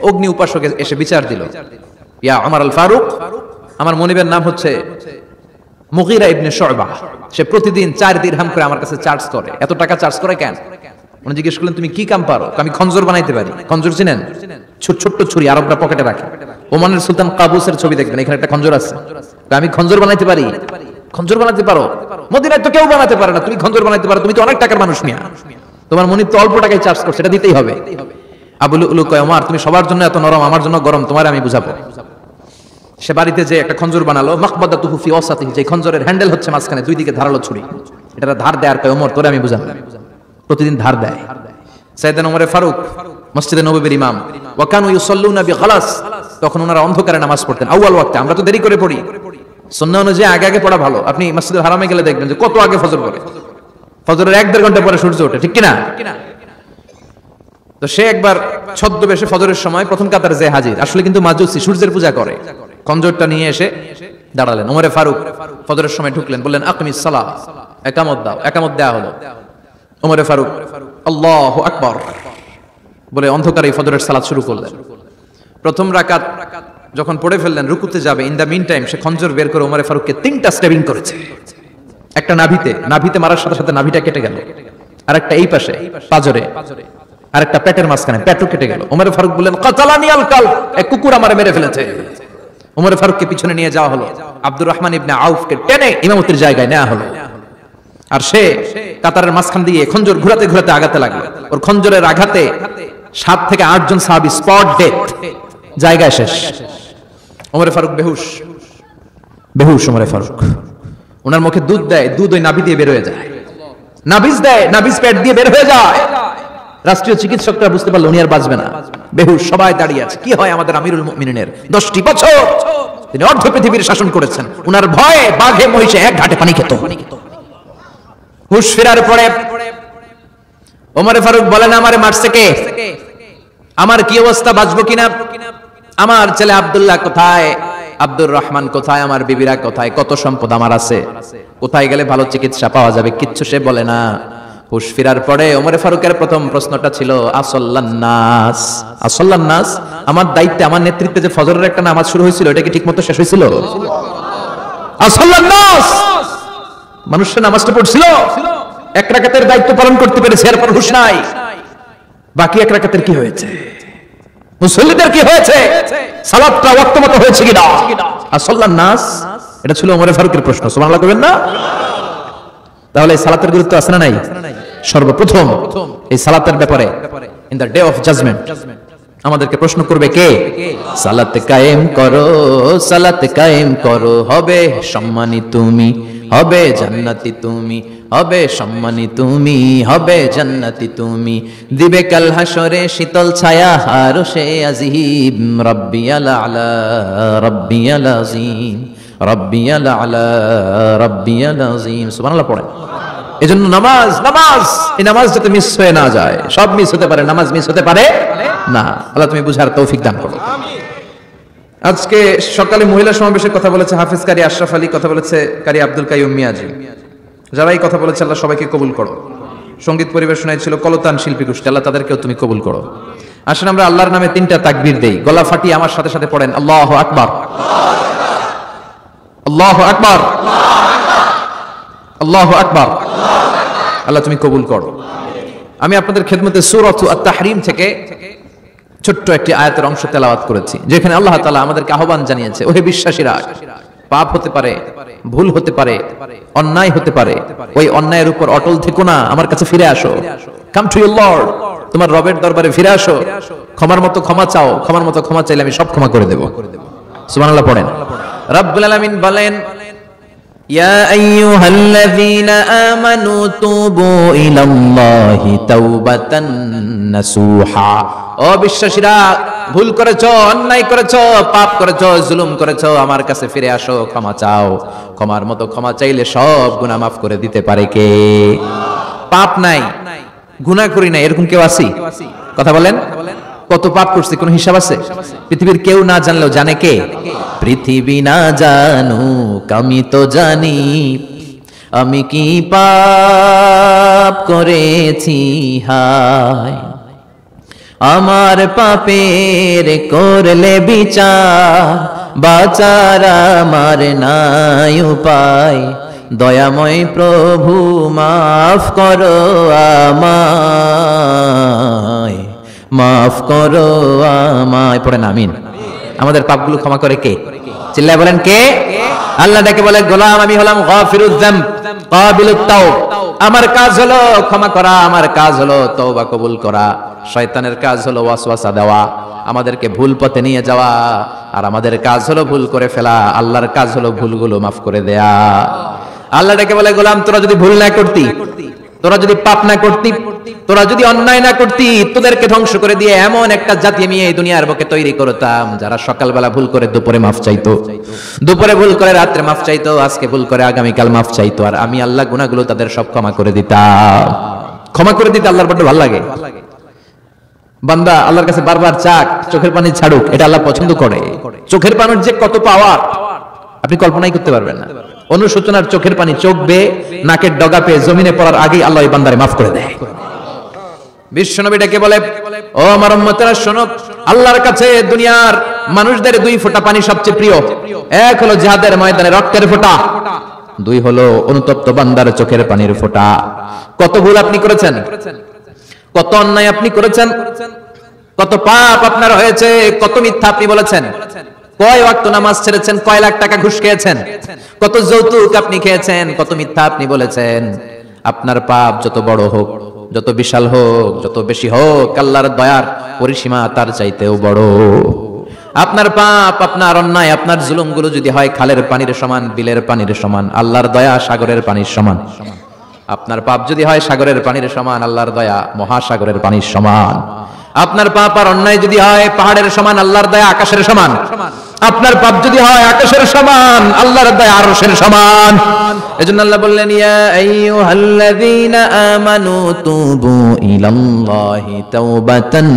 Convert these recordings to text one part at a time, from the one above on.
অগ্নি উপাসক এসে বিচার দিল, ইয়া ওমর আল ফারুক, আমার মনিবের নাম হচ্ছে মুগীরা ইবনে শুয়বা, সে প্রতিদিন 4 দিরহাম করে আমার কাছে চার্জ করে। এত টাকা চার্জ করে কেন? উনি জিজ্ঞেস করলেন তুমি কি কাম পারো? আমি খঞ্জর বানাইতে পারি। খঞ্জর চিনেন? ছোট্ট ছুরি আরবরা পকেটে রাখে। ওমানের সুলতান কাবুসের ছবি দেখবেন, এখানে একটা খঞ্জর আছে। আমি খঞ্জর বানাইতে পারি। খঞ্জর বানাতে পারো? মদিনায় তো কেউ বানাতে পারে না, তুমি খঞ্জর বানাইতে পারো? তুমি তো অনেক টাকার মানুষ মিয়া, তোমার মনিব তো অল্প টাকায় চার্জ করছে, এটা দিতেই হবে। আবু লুলু কয়, ওমর তুমি সবার জন্য এত নরম, আমার জন্য গরম, তোমার আমি বুঝাবো। সে বাড়িতে যে একটা খঞ্জর বানালো, মাকবাদাতুহু ফি ওয়াসাতিহি, যে খঞ্জরের হ্যান্ডেল হচ্ছে মাঝখানে, দুই দিকে ধারালো ছুরি, এটা ধার দেয়। আর কয়, ওমর তোরে আমি বুঝাবো। প্রতিদিন ধার দেয়। সাইয়েদনা ওমর ফারুক মসজিদে নববীর ইমাম, ওয়া কানু ইউসাল্লুনা বিগালাস, তখন ওনারা অন্ধকারে নামাজ পড়তেন আউয়াল ওয়াক্তে। আমরা তো দেরি করে পড়ি, সুন্নাহ অনুযায়ী আগে আগে পড়া ভালো। আপনি মসজিদুল হারামে গেলে দেখবেন যে কত আগে ফজর পড়ে, ফজরের 1-1.5 ঘন্টা পরে সূর্য ওঠে, ঠিক কিনা? তো সে একবার ছদ্মবেশে ফজরের সময় প্রথম কাতারে যে হাজির, আসলে কিন্তু মাজুসি, সূর্যের পূজা করে। খঞ্জরটা নিয়ে এসে দাঁড়ালেন। ওমর ফারুক ফজরের সময় ঢুকলেন, বললেন আকিমিস সালাহ, ইকামত দাও। ইকামত দেয়া হলো। ওমর ফারুক আল্লাহু আকবার বলে অন্ধকারে ফজরের সালাত শুরু করলেন। প্রথম রাকাত যখন পড়ে ফেললেন, রুকুতে যাবে, ইন দা মিন টাইম সে খঞ্জর বের করে ওমর ফারুককে 3টা স্টেবিং করেছে। একটা নাভিতে মারার সাথে সাথে নাভিটা কেটে গেল, আর একটা এই পাশে পাজরে, আর একটা পেটের মাঝখানে, পেটও কেটে গেল। ওমর ফারুক বললেন কাতালানি আল কালব, এক কুকুর আমারে মেরে ফেলেছে। ওমর ফারুককে পিছনে নিয়ে যাওয়া হলো, আব্দুর রহমান ইবনে আউফকে টেনে ইমামতির জায়গায় নেওয়া হলো। আর সে কাতারের মাঝখান দিয়ে খঞ্জর ঘুরাতে ঘুরাতে আগাতে লাগলো। ওর খঞ্জরের আঘাতে 7 থেকে 8 জন সাহাবী স্পট ডেথ, জায়গায় শেষ। ওমর ফারুক বেহুশ। ওমর ফারুক, ওনার মুখে দুধ দেয়, দুধ ওই নাভি দিয়ে বের হয়ে যায়। নাভিজ দেয়, নাভিজ পেট দিয়ে বের হয়ে যায়। রাষ্ট্রীয় চিকিৎসকরা বুঝতে পারলো উনি আর বাঁচবে না, বেহুশ। সবাই দাঁড়িয়ে আছে। কি হয় আমাদের আমিরুল মুমিনিনের? 10টি বছর তিনি অর্ধ পৃথিবীর শাসন করেছেন, উনার ভয়ে বাঘে মহিষে এক ঘাটে পানি খেত। হুশ ফেরার পরে ওমর ফারুক বলেন, আমারে মারছে কে? আমার কি অবস্থা, বাঁচবো কিনা? আমার ছেলে আব্দুল্লাহ কোথায়? আব্দুর রহমান কোথায়? আমার বিবিরা কোথায়? কত সম্পদ আমার আছে, কোথায় গেলে ভালো চিকিৎসা পাওয়া যাবে? কিচ্ছু সে বলে না। হুশ ফেরার পরে ওমর ফারুকের প্রথম প্রশ্নটা ছিল আসল্লান নাস, আসল্লান নাস। আমার দায়িত্বে, আমার নেতৃত্বে যে ফজরের একটা নামাজ শুরু হয়েছিল, এটা কি ঠিকমতো শেষ হয়েছিল? আসল্লান নাস, মানুষের নামাজটা পড়ছিল, 1 রাকাতের দায়িত্ব পালন করতে পেরেছে, এরপর হুশ নাই। বাকি 1 রাকাতের কি হয়েছে? মুসল্লিদের কি হয়েছে? সালাতটা ওয়াক্ত মতো হয়েছে কিনা? আসল্লান নাস, এটা ছিল ওমর ফারুকের প্রশ্ন। সুবহানাল্লাহ কইবেন না? তাহলে এই সালাতের গুরুত্ব আছে না নাই? সর্বপ্রথম এই সালাতের ব্যাপারে in the day of judgement আমাদেরকে প্রশ্ন করবে কে? সালাত কায়েম করো, সালাত কায়েম করো, হবে সম্মানী তুমি, হবে জান্নাতি তুমি, হবে সম্মানী তুমি, হবে জান্নাতি তুমি, দিবে কাল হাসরে শীতল ছায়া আরশে আজিম, রাব্বিয়াল আলা রাব্বিয়াল আযীম, রাব্বিয়াল আলা রাব্বিয়াল আযীম। সুবহানাল্লাহ পড়েন। এজন্য নামাজ, এই নামাজ যাতে মিস হয়ে না যায়। সব মিস হতে পারে, নামাজ মিস হতে পারে না। আল্লাহ তুমি বুঝার তৌফিক দান করো। আজকে সকালে মহিলা সমাবেশের কথা বলেছে হাফেজ কারি আশরাফ আলী, কথা বলেছে কারি আব্দুল কাইয়ুম মিয়াজি। যারা এই কথা বলেছে আল্লাহ সবাইকে কবুল করো। সঙ্গীত পরিবেশনায় ছিল কলতান শিল্পী গোষ্ঠী, আল্লাহ তাদেরকেও তুমি কবুল করো। আসেন আমরা আল্লাহর নামে 3টা তাকবীর দেই, গলা ফাটিয়ে আমার সাথে সাথে পড়েন আল্লাহু আকবার, আল্লাহু আকবার, আল্লাহু আকবার। আল্লাহ তুমি কবুল করো। আমি আপনাদের খেদমতে সূরাত আত-তাহরীম থেকে ছোট্ট একটি আয়াতের অংশ তেলাওয়াত করেছি, যেখানে আল্লাহ তাআলা আমাদেরকে আহ্বান জানিয়েছে, ওহে বিশ্বাসীরা, পাপ হতে পারে, ভুল হতে পারে, অন্যায় হতে পারে, ওই অন্যায়ের উপর অটল থেকো না, আমার কাছে ফিরে আসো। কাম টু ইউর লর্ড, তোমার রবের দরবারে ফিরে আসো, ক্ষমার মতো ক্ষমা চাও, ক্ষমার মতো ক্ষমা চাইলে আমি সব ক্ষমা করে দেব। সুবহানাল্লাহ পড়েন। রব্বুল আলামিন বলেন, ইয়া আইয়ুহাল্লাযীনা আমানু তুবু ইলাল্লাহি তাওবাতান নাসুহা। ও বিশ্বাসীরা, ভুল করেছো, অন্যায় করেছো, পাপ করেছো, জুলুম করেছো, আমার কাছে ফিরে আসো, ক্ষমা চাও। ক্ষমার মতো ক্ষমা চাইলে সব গুনাহ মাফ করে দিতে পারে কে? পাপ নাই, গুনাহ করি না, এরকম কেউ আছে? কথা বলেন। কত পাপ করছি, কোন হিসাব আছে? পৃথিবীর কেউ না জানলেও জানে কে? পৃথিবী না জানুক আমি তো জানি, আমি কি পাপ করেছি হায়। আমার পাপের করলে বিচার, বাঁচার আমার নাই উপায়, দয়াময় প্রভু মাফ করো আমায়, মাফ করো আমায়। পড়েন আমিন। আমাদের পাপগুলো ক্ষমা করে কে? চিল্লায় বলেন কে? আল্লাহ ডেকে বলে, গোলাম আমি হলাম গাফিরুয যামব কাবিলুত তাওব। আমার কাজ হলো ক্ষমা করা, আমার কাজ হলো তওবা কবুল করা। শয়তানের কাজ হলো ওয়াসওয়াসা দেওয়া, আমাদেরকে ভুল পথে নিয়ে যাওয়া, আর আমাদের কাজ হলো ভুল করে ফেলা। আল্লাহর কাজ হলো ভুলগুলো মাফ করে দেয়া। আল্লাহ ডেকে বলে, গোলাম তোরা যদি ভুল না করতি, তোরা যদি পাপ না করতি, তোরা যদি অন্যায় না করতি, তোদেরকে ধ্বংস করে দিয়ে এমন একটা জাতি আমি এই দুনিয়ার বুকে তৈরি করতাম যারা সকালবেলা ভুল করে দুপুরে মাফ চাইতো, দুপুরে ভুল করে রাত্রে মাফ চাইতো, আজকে ভুল করে আগামীকাল মাফ চাইতো, আর আমি আল্লাহ গুনাহগুলো তাদের সব ক্ষমা করে দিতাম। ক্ষমা করে দিতে আল্লাহর বড় ভালো লাগে। বান্দা আল্লাহর কাছে বারবার চাক, চোখের পানি ছাড়ুক, এটা আল্লাহ পছন্দ করে। চোখের পানির যে কত পাওয়ার আপনি কল্পনাই করতে পারবেন না। অনুশোচনার চোখের পানি চোখ বেয়ে নাকের ডগা পেয়ে জমিনে পড়ার আগেই আল্লাহ এই বান্দারে মাফ করে দেয়। বিশ্বনবী ডেকে বলে, ও আমার উম্মতেরা শোনো, আল্লাহর কাছে দুনিয়ার মানুষদের দুই ফোঁটা পানি সবচেয়ে প্রিয়। এক হলো জিহাদের ময়দানে রক্তের ফোঁটা, দুই হলো অনুতপ্ত বান্দার চোখের পানির ফোঁটা। কত ভুল আপনি করেছেন, কত অন্যায় আপনি করেছেন, কত পাপ আপনার হয়েছে, কত মিথ্যা আপনি বলেছেন, কয় ওয়াক্ত নামাজ ছেড়েছেন, কয় লাখ টাকা ঘুষ খেয়েছেন, কত যৌতুক আপনি খেয়েছেন, কত মিথ্যা আপনি বলেছেন। আপনার পাপ যত বড় হোক, যত বিশাল হোক, যত বেশি হোক, আল্লাহর দয়ার পরিসীমা তার চাইতেও বড়। আপনার পাপ, আপনার অন্যায়, আপনার জুলুমগুলো যদি হয় খালের পানির সমান, বিলের পানির সমান, আল্লাহর দয়া সাগরের পানির সমান। আপনার পাপ যদি হয় সাগরের পানির সমান, আল্লাহর দয়া মহাসাগরের পানির সমান। আপনার পাপ আর অন্যায় যদি হয় পাহাড়ের সমান, আল্লাহর দয়া আকাশের সমান। আপনার পাপ যদি হয় আকাশের সমান, আল্লাহর দয়া আরশের সমান। এজন্য আল্লাহ বললেন, ইয়া আইয়ুহাল্লাযীনা আমানু তুবু ইলাল্লাহি তাওবাতান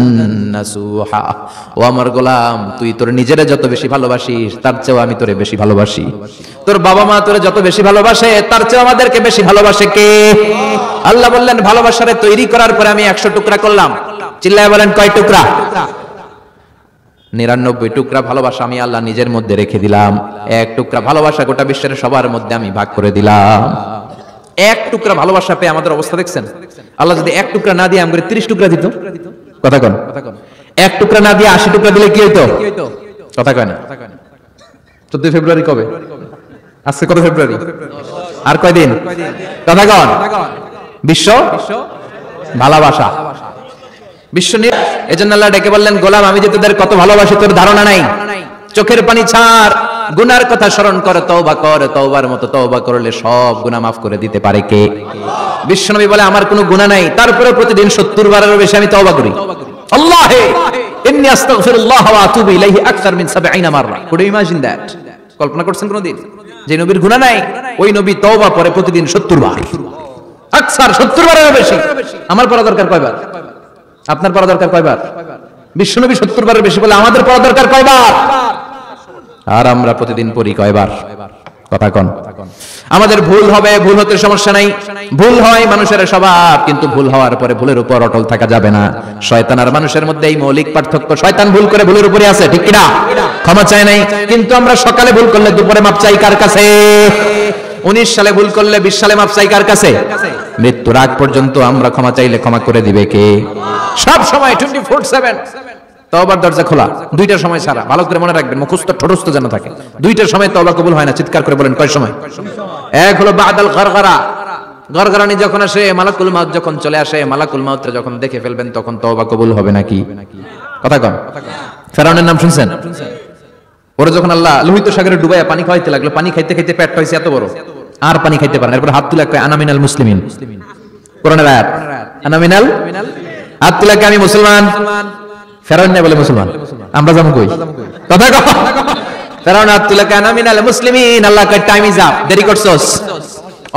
নাসুহা। ও আমার গোলাম, তুই তোর নিজেরে যত বেশি ভালোবাসিস তার চেয়েও আমি তোরে বেশি ভালোবাসি। তোর বাবা মা তোরে যত বেশি ভালোবাসে তার চেয়েও আমাদেরকে বেশি ভালোবাসে কে? আল্লাহ বললেন, ভালোবাসারে তৈরি করার পরে আমি 100 টুকরা করলাম। চিল্লায় বলেন কয় টুকরা? 99 টুকরা ভালোবাসা আমি আল্লাহ নিজের মধ্যে রেখে দিলাম। 1 টুকরা ভালোবাসা গোটা বিশ্বের সবার মধ্যে আমি ভাগ করে দিলাম। 1 টুকরা ভালোবাসা পেয়ে আমাদের অবস্থা দেখছেন? আল্লাহ যদি 1 টুকরা না দিয়ে আমাদের 30 টুকরা দিত, কথা কন, 1 টুকরা না দিয়ে 80 টুকরা দিলে কি হইতো? কথা কয় না। 14 ফেব্রুয়ারি কবে? আজকে কত ফেব্রুয়ারি? আর কয়দিন? কথা কন। বিশ্ব ভালোবাসা, বিশ্ব নিয়ে। এজন্য আল্লাহ ডেকে বললেন, গোলাম আমি যে তোদের কত ভালোবাসি তোর ধারণা নাই। চোখের পানি ছাড়, গুনার কথা স্মরণ কর, তওবা কর। তওবার মতো তওবা করলে সব গুনাহ মাফ করে দিতে পারে কে? বিশ্বনবী বলে, আমার কোনো গুনাহ নাই, তারপরেও প্রতিদিন 70 বারেরও বেশি আমি তওবা করি। আল্লাহে ইন্নী আস্তাগফিরুল্লাহ ওয়া আতুবু ইলাইহি আকসার মিন 70 মাররা। Could you imagine that? কল্পনা করছেন কোনদিন যে নবীর গুনাহ নাই, ওই নবী তওবা করে প্রতিদিন 70 বার, আকসার 70 বারেরও বেশি। আমার পড়া দরকার কয়বার? আপনার পড়া দরকার কয়বার? বিশ্বনবী 70 বারের বেশি বলে আমাদের পড়া দরকার কয়বার? আর আমরা প্রতিদিন পড়ি কয়বার? কথা কন। আমাদের ভুল হবে, ভুল হতে সমস্যা নাই, ভুল হয় মানুষের স্বভাব, কিন্তু ভুল হওয়ার পরে ভুলের উপর অটল থাকা যাবে না। শয়তান আর মানুষের মধ্যে এই মৌলিক পার্থক্য। শয়তান ভুল করে ভুলের উপরে আছে, ঠিক কি না? ক্ষমা চায় নাই, কিন্তু আমরা সকালে ভুল করলে দুপুরে মাপ চাই কার কাছে? 19 সালে ভুল করলে 20 সালে মাপ চাই কার কাছে? মৃত্যুর আগ পর্যন্ত আমরা ক্ষমা চাইলে ক্ষমা করে দিবে কে? সব সময় 24/7 তওবার দরজা খোলা, 2টার সময় ছাড়া। ভালো করে মনে রাখবেন, মুখস্থ ঠোঁটস্থ যেন থাকে। 2টার সময় তওবা কবুল হয় না, চিৎকার করে বলেন কয় সময়? এক হলো বাদাল গরগরা, গরগরানি যখন আসে, মালাকুল মাউত যখন চলে আসে, মালাকুল মাউতরে যখন দেখে ফেলবেন তখন তওবা কবুল হবে নাকি? কথা কন। ফেরাউনের নাম শুনছেন? ওরা যখন আল্লাহ লোহিত সাগরে ডুবাইয়া পানি খাওয়াইতে লাগলো, পানি খাইতে খাইতে পেট হইছে এত বড়, আর পানি খাইতে পারে না। এরপর হাত তুলে কয়, আনা মিনাল মুসলিমিন। কোরআনের আয়াত, আনা মিনাল, হাত তুলে কয় আমি মুসলমান। ফেরাউন না বলে মুসলমান, আমরা যাবো কই? কথা কও। ফেরাউন হাত তুলে কয় আনা মিনাল মুসলিমিন। আল্লাহ কয় টাইম ইজ আপ, দেরি করছস।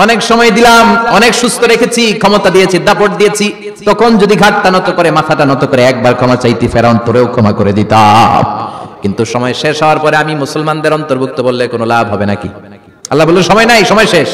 অনেক সময় দিলাম, অনেক সুস্থ রেখেছি, ক্ষমতা দিয়েছি, দাপট দিয়েছি, তখন যদি ঘাটটা নত করে, মাথাটা নত করে একবার ক্ষমা চাইতি, ফেরাউন তোরেও ক্ষমা করে দিতাম। কিন্তু সময় শেষ হওয়ার পরে আমি মুসলমানদের অন্তর্ভুক্ত বললে কোনো লাভ হবে নাকি? আল্লাহ বলল সময় নাই, সময় শেষ।